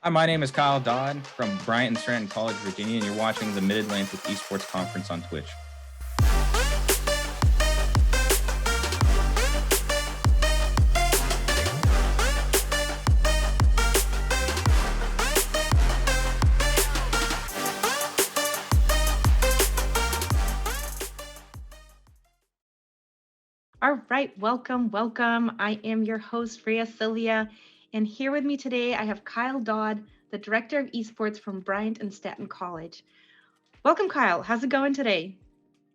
Hi, my name is Kyle Dodd from Bryant and Stratton College, Virginia, and you're watching the Mid-Atlantic Esports Conference on Twitch. All right, welcome. I am your host, Rhea Cilia, and here with me today, I have Kyle Dodd, the Director of Esports from Bryant and Stratton College. Welcome, Kyle. How's it going today?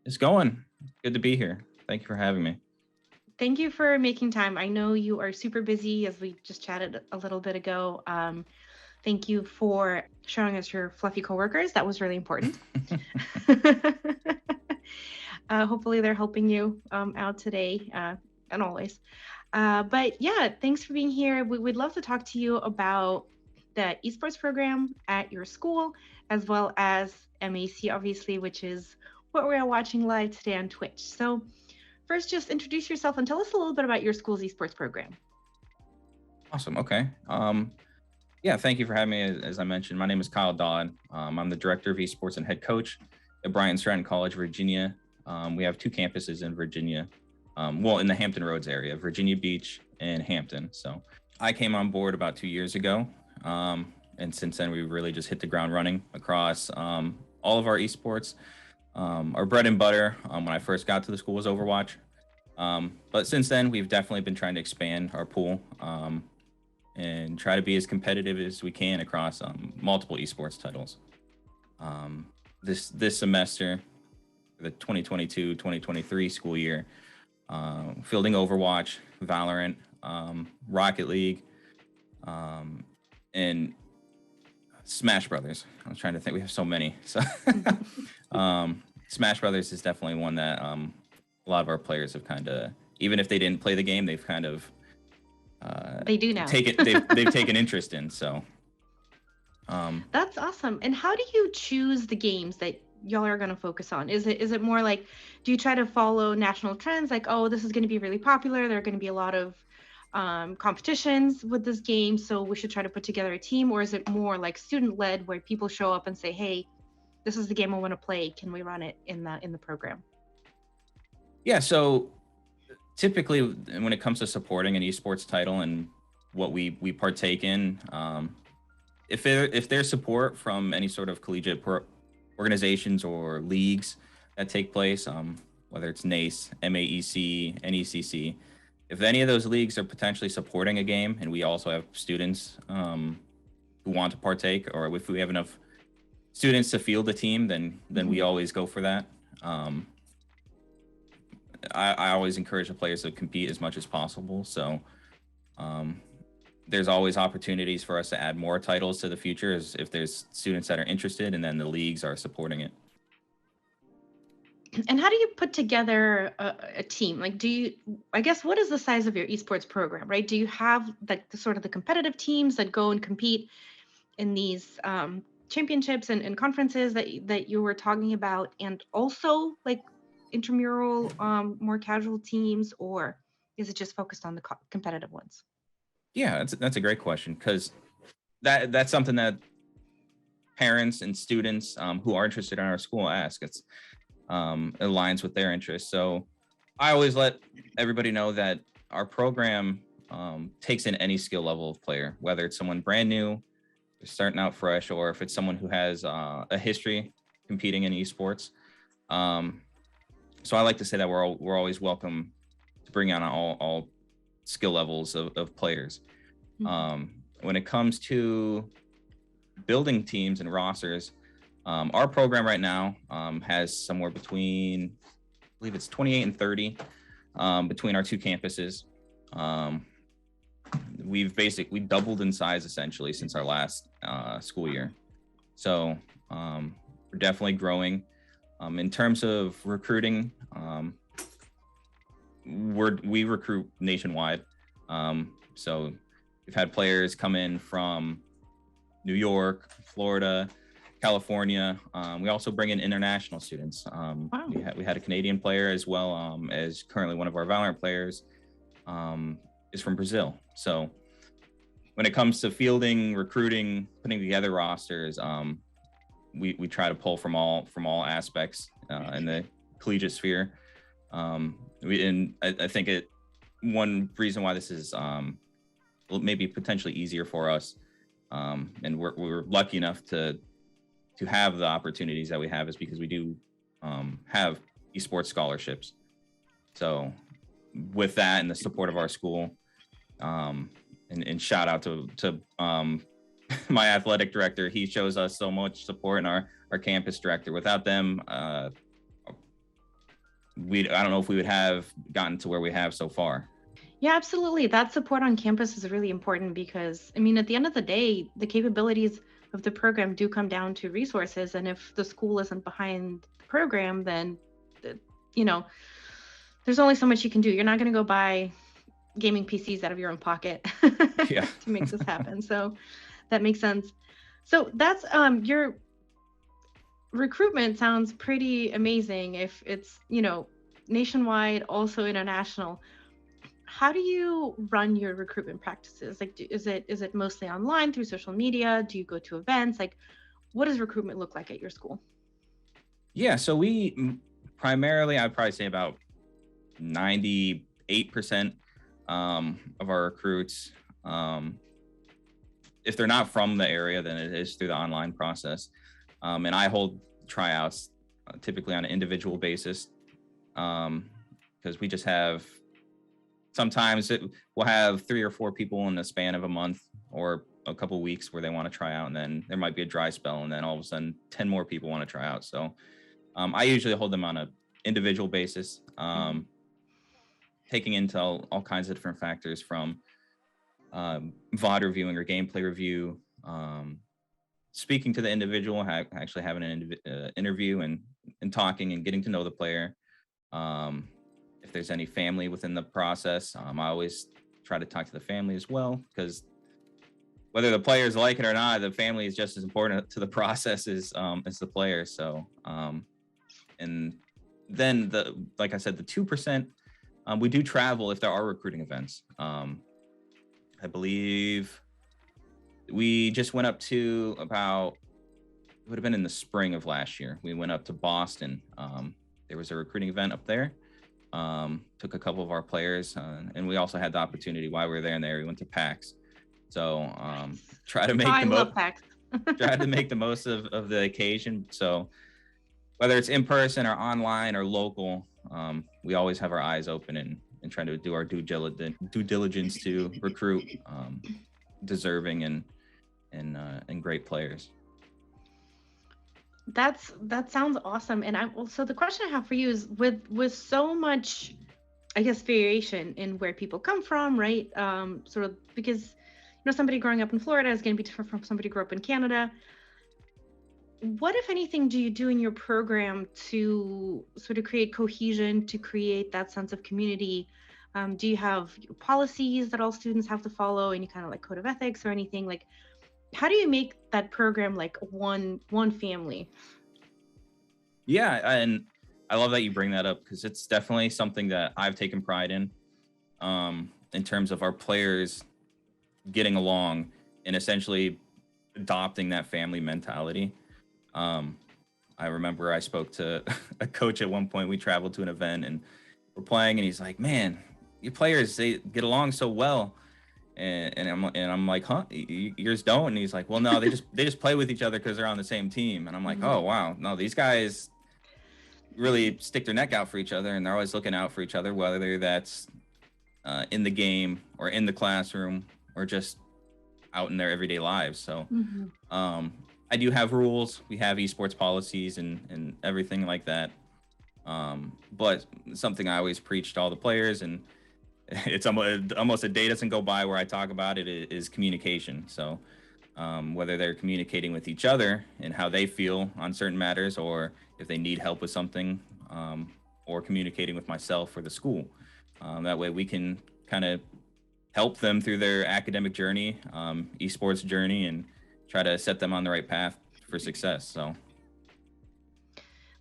It's going. Good to be here. Thank you for having me. Thank you for making time. I know you are super busy, as we just chatted a little bit ago. Thank you for showing us your fluffy coworkers. That was really important. Hopefully they're helping you out today and always. But yeah, thanks for being here. We'd love to talk to you about the esports program at your school, as well as MAC, obviously, which is what we're watching live today on Twitch. So first, just introduce yourself and tell us a little bit about your school's esports program. Awesome. Okay. Yeah, thank you for having me. As I mentioned, my name is Kyle Dodd. I'm the Director of Esports and Head Coach at Bryant and Stratton College, Virginia. We have two campuses in Virginia, in the Hampton Roads area, Virginia Beach and Hampton. So I came on board about 2 years ago. And since then, we really just hit the ground running across all of our esports. Our bread and butter when I first got to the school was Overwatch. But since then, we've definitely been trying to expand our pool and try to be as competitive as we can across multiple esports titles. This semester, the 2022-2023 school year, fielding Overwatch, Valorant, Rocket League, and Smash Brothers. I was trying to think. We have so many. So Smash Brothers is definitely one that a lot of our players have kind of, even if they didn't play the game, they've kind of they do now. They've taken interest in. So that's awesome. And how do you choose the games that y'all are going to focus on? Is it more like, do you try to follow national trends, like, oh, this is going to be really popular, there are going to be a lot of competitions with this game, so we should try to put together a team? Or is it more like student-led, where people show up and say, hey, this is the game I want to play, can we run it in the program? Yeah, so typically when it comes to supporting an esports title and what we partake in, if there's support from any sort of collegiate organizations or leagues that take place, whether it's NACE, MAEC, NECC, if any of those leagues are potentially supporting a game and we also have students who want to partake, or if we have enough students to field a team, then we always go for that. I always encourage the players to compete as much as possible. So there's always opportunities for us to add more titles to the future if there's students that are interested and then the leagues are supporting it. And how do you put together a team? Like, I guess, what is the size of your esports program, right? Do you have the sort of the competitive teams that go and compete in these championships and conferences that you were talking about, and also like intramural, more casual teams, or is it just focused on the competitive ones? Yeah, that's a great question, because that's something that parents and students who are interested in our school ask. It aligns with their interests. So I always let everybody know that our program takes in any skill level of player, whether it's someone brand new, starting out fresh, or if it's someone who has a history competing in esports. So I like to say that we're always welcome to bring on all skill levels of players. When it comes to building teams and rosters, our program right now has somewhere between, I believe it's 28 and 30 between our two campuses. We've basically doubled in size essentially since our last school year. So we're definitely growing. In terms of recruiting, we recruit nationwide. So we've had players come in from New York, Florida, California. We also bring in international students. Wow. We had a Canadian player, as well as currently one of our Valorant players is from Brazil. So when it comes to fielding, recruiting, putting together rosters, we try to pull from all aspects in the collegiate sphere. I think one reason why this is maybe potentially easier for us, and we're lucky enough to have the opportunities that we have, is because we do have esports scholarships. So with that and the support of our school, and shout out to my athletic director, he shows us so much support, and our campus director. Without them, I don't know if we would have gotten to where we have so far. Yeah, absolutely. That support on campus is really important because, I mean, at the end of the day, the capabilities of the program do come down to resources. And if the school isn't behind the program, then, there's only so much you can do. You're not going to go buy gaming PCs out of your own pocket to make this happen. So that makes sense. So that's your recruitment sounds pretty amazing. If it's, nationwide, also international. How do you run your recruitment practices? Like, is it mostly online through social media? Do you go to events? Like, what does recruitment look like at your school? Yeah, so we primarily, I'd probably say about 98% of our recruits, if they're not from the area, then it is through the online process. And I hold tryouts typically on an individual basis, because we just have, sometimes we'll have 3 or 4 people in the span of a month or a couple of weeks where they want to try out, and then there might be a dry spell, and then all of a sudden 10 more people want to try out. So I usually hold them on an individual basis, taking into all kinds of different factors, from VOD reviewing or gameplay review, speaking to the individual, actually having an interview and talking and getting to know the player. If there's any family within the process, I always try to talk to the family as well, because whether the players like it or not, the family is just as important to the process as the player. So, and then like I said, the 2%, we do travel if there are recruiting events. I believe we just went up to it would have been in the spring of last year. We went up to Boston. There was a recruiting event up there. Took a couple of our players, and we also had the opportunity while we were there in the area, we went to PAX. So try to make try to make the most of the occasion. So whether it's in person or online or local, we always have our eyes open and trying to do our due diligence to recruit deserving and great players. That sounds awesome. And so the question I have for you is, with so much, I guess, variation in where people come from, right? Sort of, because somebody growing up in Florida is going to be different from somebody who grew up in Canada. What, if anything, do you do in your program to sort of create cohesion, to create that sense of community? Do you have policies that all students have to follow, any kind of like code of ethics or anything? Like, how do you make that program like one family? Yeah, and I love that you bring that up, because it's definitely something that I've taken pride in terms of our players getting along and essentially adopting that family mentality. I remember I spoke to a coach at one point. We traveled to an event and we're playing, and he's like, "Man, your players, they get along so well." And I'm like, "Huh? Yours don't?" And he's like, "Well, no, they just play with each other because they're on the same team." And I'm like, "Oh, wow. No, these guys really stick their neck out for each other, and they're always looking out for each other, whether that's in the game or in the classroom or just out in their everyday lives." So I do have rules. We have esports policies and everything like that. But something I always preach to all the players, and it's almost a day doesn't go by where I talk about it, is communication. So whether they're communicating with each other and how they feel on certain matters, or if they need help with something, or communicating with myself or the school. That way we can kind of help them through their academic journey, esports journey, and try to set them on the right path for success. So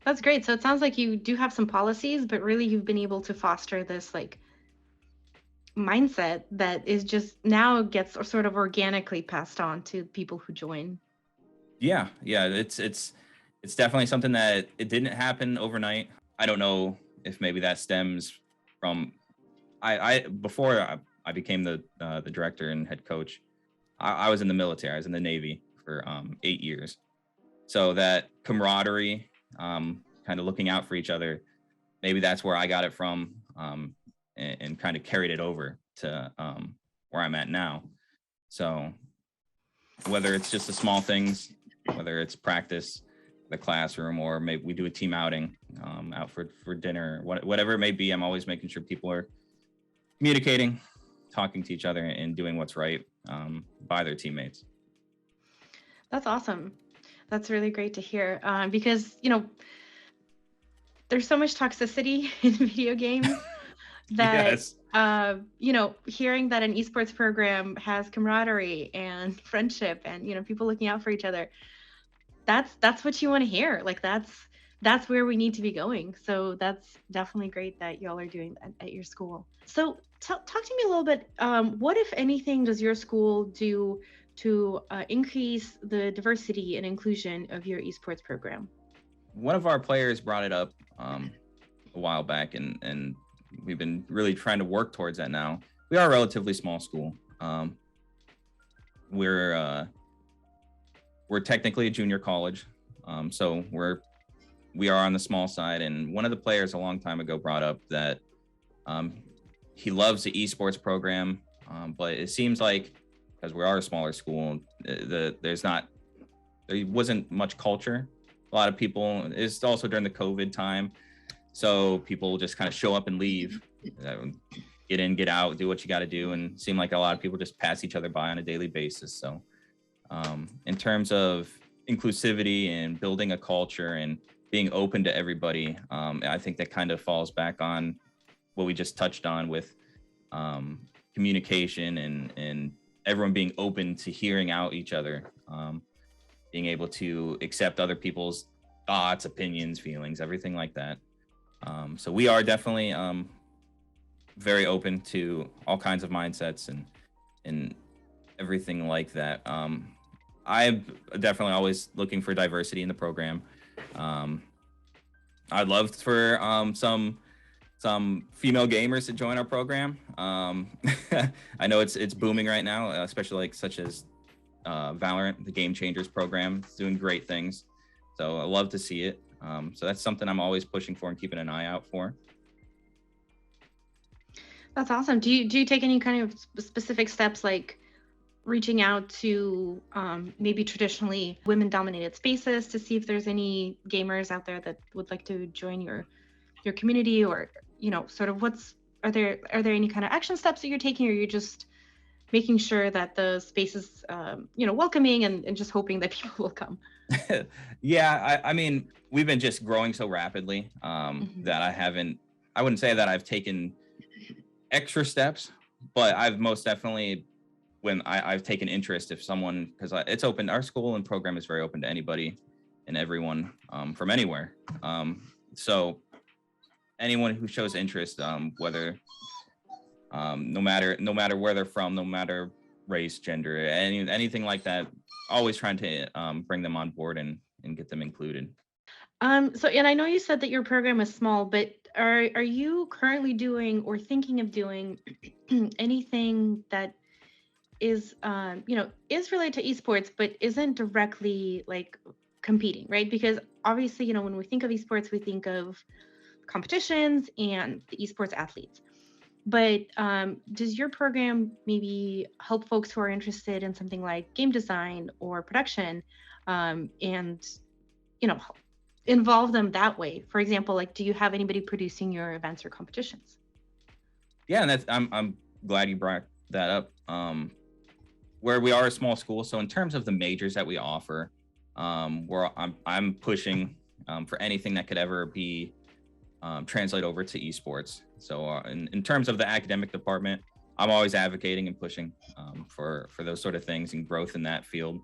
that's great. So it sounds like you do have some policies, but really you've been able to foster this like mindset that is just now gets sort of organically passed on to people who join. Yeah, it's definitely something that it didn't happen overnight. I don't know if maybe that stems from before I became the director and head coach. I was in the military. I was in the Navy for 8 years. So that camaraderie, kind of looking out for each other, maybe that's where I got it from, and kind of carried it over to where I'm at now. So whether it's just the small things, whether it's practice, the classroom, or maybe we do a team outing, out for dinner, whatever it may be, I'm always making sure people are communicating, talking to each other, and doing what's right by their teammates. That's awesome. That's really great to hear, because, there's so much toxicity in video games that, Yes. Hearing that an esports program has camaraderie and friendship and, people looking out for each other, that's what you want to hear. Like that's where we need to be going. So that's definitely great that y'all are doing that at your school. So talk to me a little bit. What, if anything, does your school do to increase the diversity and inclusion of your esports program? One of our players brought it up a while back, and we've been really trying to work towards that now. We are a relatively small school. We're technically a junior college, so we are on the small side. And one of the players a long time ago brought up that he loves the esports program, but it seems like, because we are a smaller school, there wasn't much culture. A lot of people, it's also during the COVID time, so people just kind of show up and leave, get in, get out, do what you got to do, and seem like a lot of people just pass each other by on a daily basis. So in terms of inclusivity and building a culture and being open to everybody, I think that kind of falls back on what we just touched on with communication and everyone being open to hearing out each other, being able to accept other people's thoughts, opinions, feelings, everything like that. So we are definitely very open to all kinds of mindsets and everything like that. I'm definitely always looking for diversity in the program. I'd love for some female gamers to join our program. I know it's booming right now, especially such as Valorant, the Game Changers program. It's doing great things. So I love to see it. So that's something I'm always pushing for and keeping an eye out for. That's awesome. Do you take any kind of specific steps, like reaching out to maybe traditionally women-dominated spaces to see if there's any gamers out there that would like to join your community, or sort of are there any kind of action steps that you're taking, or you're just making sure that the space is welcoming and just hoping that people will come? Yeah, I mean, we've been just growing so rapidly that I wouldn't say that I've taken extra steps, but I've most definitely, when I've taken interest, if someone, because it's open, our school and program is very open to anybody and everyone from anywhere. So anyone who shows interest, whether no matter where they're from, no matter race, gender, anything like that, always trying to bring them on board and get them included. So, and I know you said that your program is small, but are you currently doing or thinking of doing anything that is is related to esports but isn't directly like competing, right? Because obviously, when we think of esports, we think of competitions and the esports athletes. But does your program maybe help folks who are interested in something like game design or production, and involve them that way? For example, like, do you have anybody producing your events or competitions? Yeah, and I'm glad you brought that up. Where we are a small school, so in terms of the majors that we offer, I'm pushing for anything that could ever be translate over to esports. So in terms of the academic department, I'm always advocating and pushing for those sort of things and growth in that field.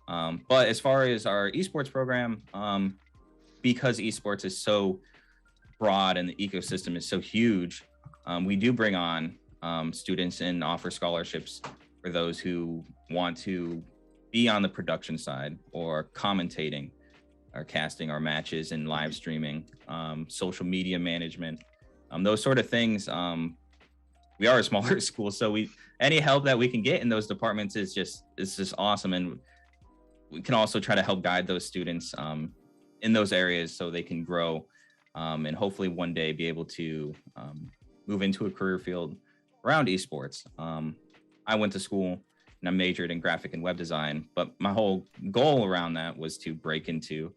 But as far as our esports program, because esports is so broad and the ecosystem is so huge, we do bring on students and offer scholarships for those who want to be on the production side or commentating or casting our matches and live streaming, social media management, those sort of things. We are a smaller school, so any help that we can get in those departments is just awesome. And we can also try to help guide those students in those areas so they can grow and hopefully one day be able to move into a career field around esports. I went to school and I majored in graphic and web design, but my whole goal around that was to break into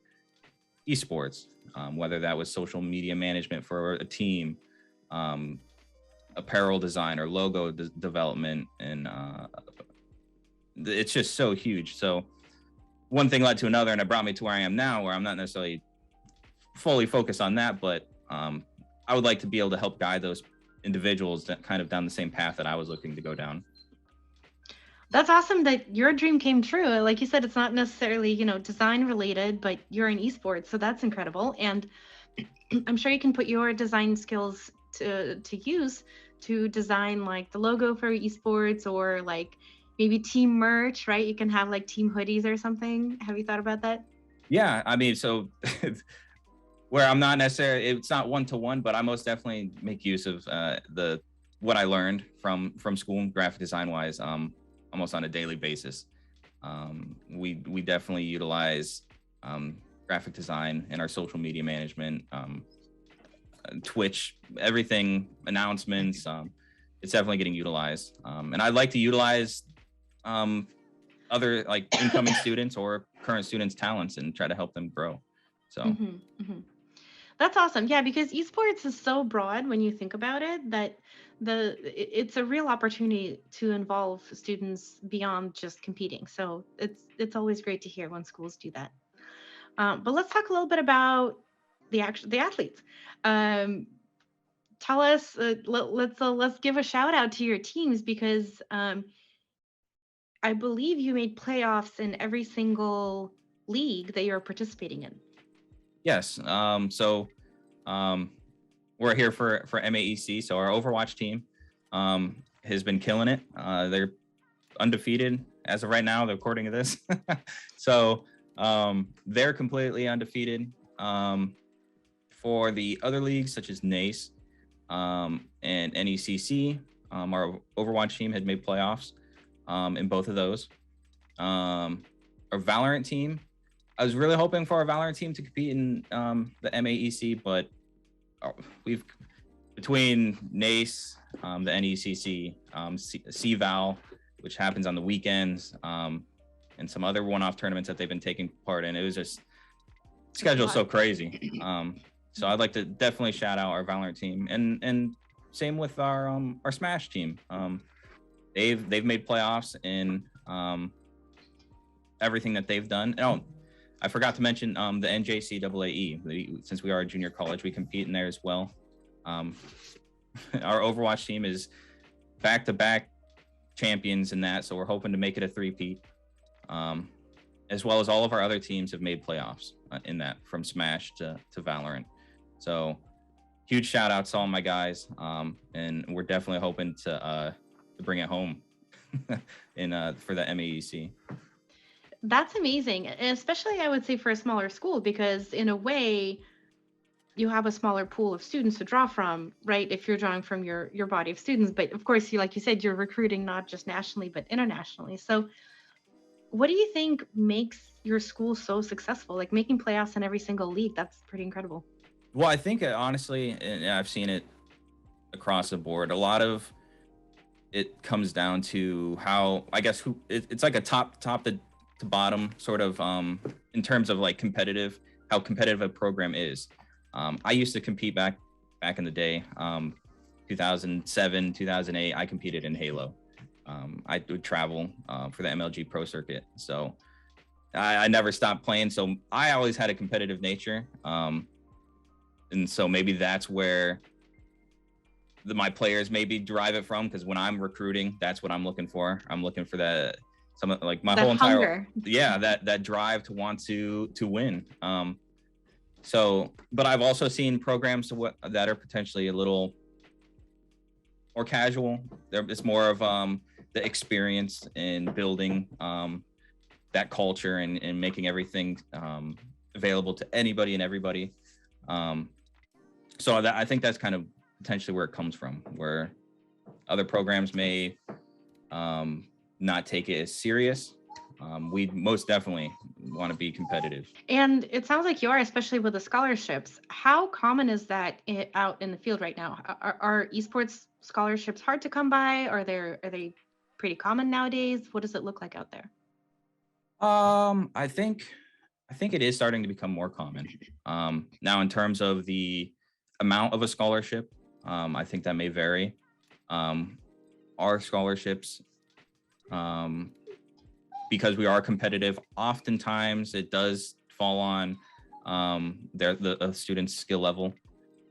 esports, whether that was social media management for a team, apparel design or logo development, and it's just so huge. So one thing led to another, and it brought me to where I am now, where I'm not necessarily fully focused on that, but I would like to be able to help guide those individuals that kind of down the same path that I was looking to go down. That's awesome that your dream came true. Like you said, it's not necessarily, design related, but you're in esports, so that's incredible. And I'm sure you can put your design skills to use to design like the logo for esports, or like maybe team merch, right? You can have like team hoodies or something. Have you thought about that? Yeah, I mean, so where I'm not necessarily, it's not one-to-one, but I most definitely make use of what I learned from school, graphic design wise, almost on a daily basis. We definitely utilize graphic design in our social media management, Twitch, everything, announcements. It's definitely getting utilized. And I'd like to utilize other like incoming students or current students' talents and try to help them grow. So that's awesome. Yeah, because esports is so broad when you think about it, that it's a real opportunity to involve students beyond just competing. So it's always great to hear when schools do that. But let's talk a little bit about the athletes. Tell us, let's give a shout out to your teams, because I believe you made playoffs in every single league that you're participating in. Yes. So we're here for MAEC. So our Overwatch team has been killing it. They're undefeated as of right now, the recording of this. So they're completely undefeated. For the other leagues such as NACE and NECC, our Overwatch team had made playoffs in both of those. Our Valorant team, I was really hoping for our Valorant team to compete in the MAEC, but we've, between NACE, the NECC, CVAL, which happens on the weekends, and some other one-off tournaments that they've been taking part in, it was just scheduled so crazy. So I'd like to definitely shout out our Valorant team, and same with our Smash team. They've made playoffs in everything that they've done. Oh, I forgot to mention the NJCAA. Since we are a junior college, we compete in there as well. Our Overwatch team is back-to-back champions in that, so we're hoping to make it a three-peat. As well as all of our other teams have made playoffs in that, from Smash to Valorant. So huge shout outs to all my guys, and we're definitely hoping to bring it home for the MAEC. That's amazing, and especially I would say for a smaller school, because in a way you have a smaller pool of students to draw from, right? If you're drawing from your body of students, but of course, like you said, you're recruiting not just nationally but internationally. So what do you think makes your school so successful, like making playoffs in every single league? That's pretty incredible. Well, I think honestly, and I've seen it across the board, a lot of it comes down to how, I guess, it's like a top to bottom sort of in terms of like how competitive a program is. I used to compete back in the day, 2007, 2008, I competed in Halo. I would travel for the MLG Pro Circuit. So I never stopped playing. So I always had a competitive nature. And so maybe that's where my players maybe derive it from, because when I'm recruiting, that's what I'm looking for. I'm looking for that whole entire hunger. that drive to want to win. So, but I've also seen programs that are potentially a little or casual. It's more of the experience in building that culture and making everything available to anybody and everybody. So I think that's kind of potentially where it comes from, where other programs may not take it as serious. We most definitely want to be competitive. And it sounds like you are, especially with the scholarships. How common is that out in the field right now? Are esports scholarships hard to come by? Are they pretty common nowadays? What does it look like out there? I think it is starting to become more common. Now, in terms of the amount of a scholarship, I think that may vary. Our scholarships, because we are competitive, oftentimes it does fall on the student's skill level.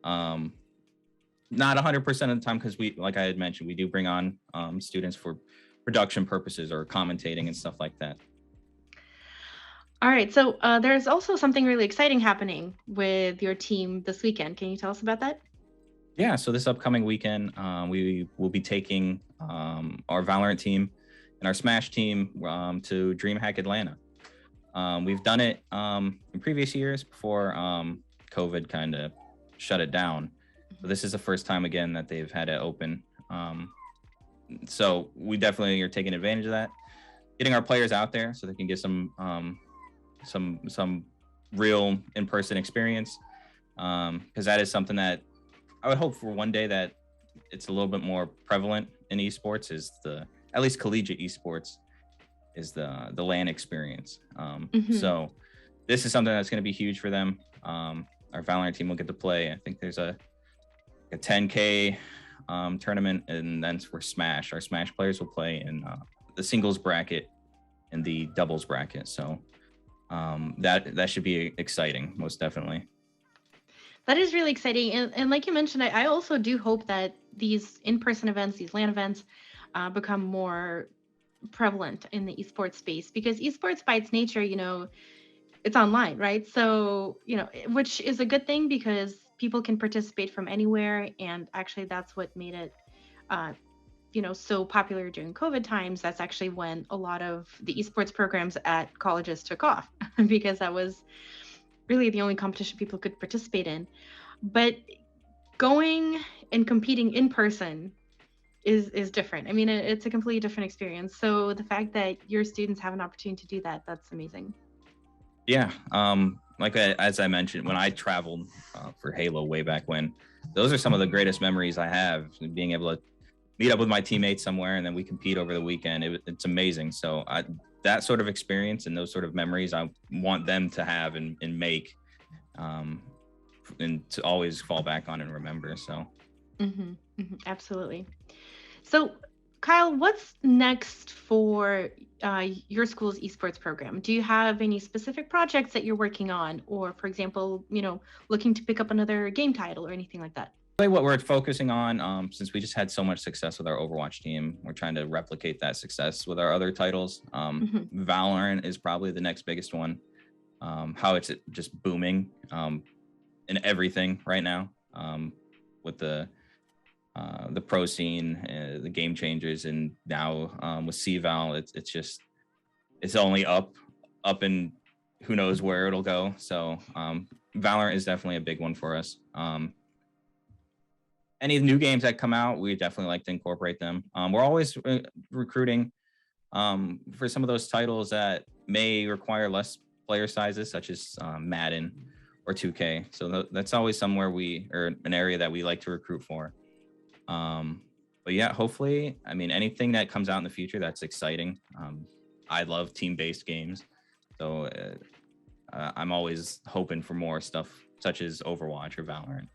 Not 100% of the time, because we, like I had mentioned, we do bring on students for production purposes or commentating and stuff like that. All right, so there's also something really exciting happening with your team this weekend. Can you tell us about that? Yeah, so this upcoming weekend, we will be taking our Valorant team and our Smash team to DreamHack Atlanta. We've done it in previous years before COVID kind of shut it down. But this is the first time again that they've had it open. So we definitely are taking advantage of that, getting our players out there so they can get some real in-person experience. Because that is something that I would hope for one day that it's a little bit more prevalent in esports, is at least collegiate esports is the LAN experience. So this is something that's going to be huge for them. Our Valorant team will get to play. I think there's a 10K tournament, and then for Smash, our Smash players will play in the singles bracket and the doubles bracket. So that should be exciting, most definitely. That is really exciting. And like you mentioned, I also do hope that these in-person events, these LAN events, become more prevalent in the esports space, because esports by its nature, it's online, right? So, which is a good thing because people can participate from anywhere. And actually that's what made it, so popular during COVID times. That's actually when a lot of the esports programs at colleges took off because that was really the only competition people could participate in. But going and competing in person is different. I mean, it's a completely different experience. So the fact that your students have an opportunity to do that, that's amazing. Yeah. As I mentioned, when I traveled for Halo way back when, those are some of the greatest memories I have, being able to meet up with my teammates somewhere and then we compete over the weekend. It's amazing. So that sort of experience and those sort of memories, I want them to have and make, and to always fall back on and remember. So absolutely. So Kyle, what's next for your school's esports program? Do you have any specific projects that you're working on, or for example, looking to pick up another game title or anything like that? What we're focusing on, since we just had so much success with our Overwatch team, we're trying to replicate that success with our other titles. Valorant is probably the next biggest one. How it's just booming in everything right now, with the pro scene, the game changers, and now with CVAL, it's only up and who knows where it'll go. So Valorant is definitely a big one for us. Any new games that come out, we definitely like to incorporate them. We're always recruiting for some of those titles that may require less player sizes, such as Madden or 2K. So that's always somewhere an area that we like to recruit for. But yeah, hopefully, I mean, anything that comes out in the future that's exciting. I love team-based games, so I'm always hoping for more stuff such as Overwatch or Valorant.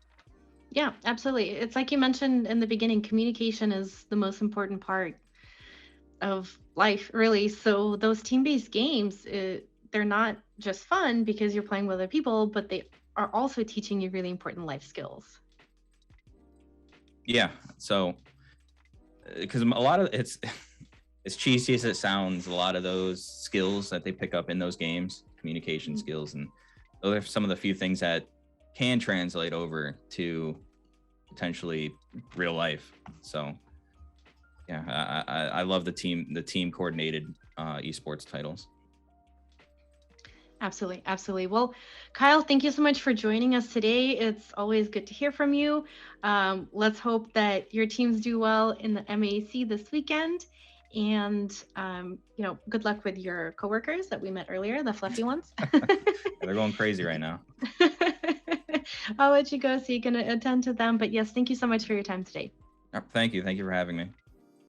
Yeah, absolutely. It's like you mentioned in the beginning, communication is the most important part of life, really. So those team-based games, they're not just fun because you're playing with other people, but they are also teaching you really important life skills. Yeah. So, because a lot of it's as cheesy as it sounds, a lot of those skills that they pick up in those games, communication skills, and those are some of the few things that can translate over to potentially real life. So yeah, I love the team coordinated esports titles. Absolutely. Absolutely. Well, Kyle, thank you so much for joining us today. It's always good to hear from you. Let's hope that your teams do well in the MAC this weekend. And, good luck with your coworkers that we met earlier, the fluffy ones. They're going crazy right now. I'll let you go so you can attend to them. But yes, thank you so much for your time today. Thank you. Thank you for having me.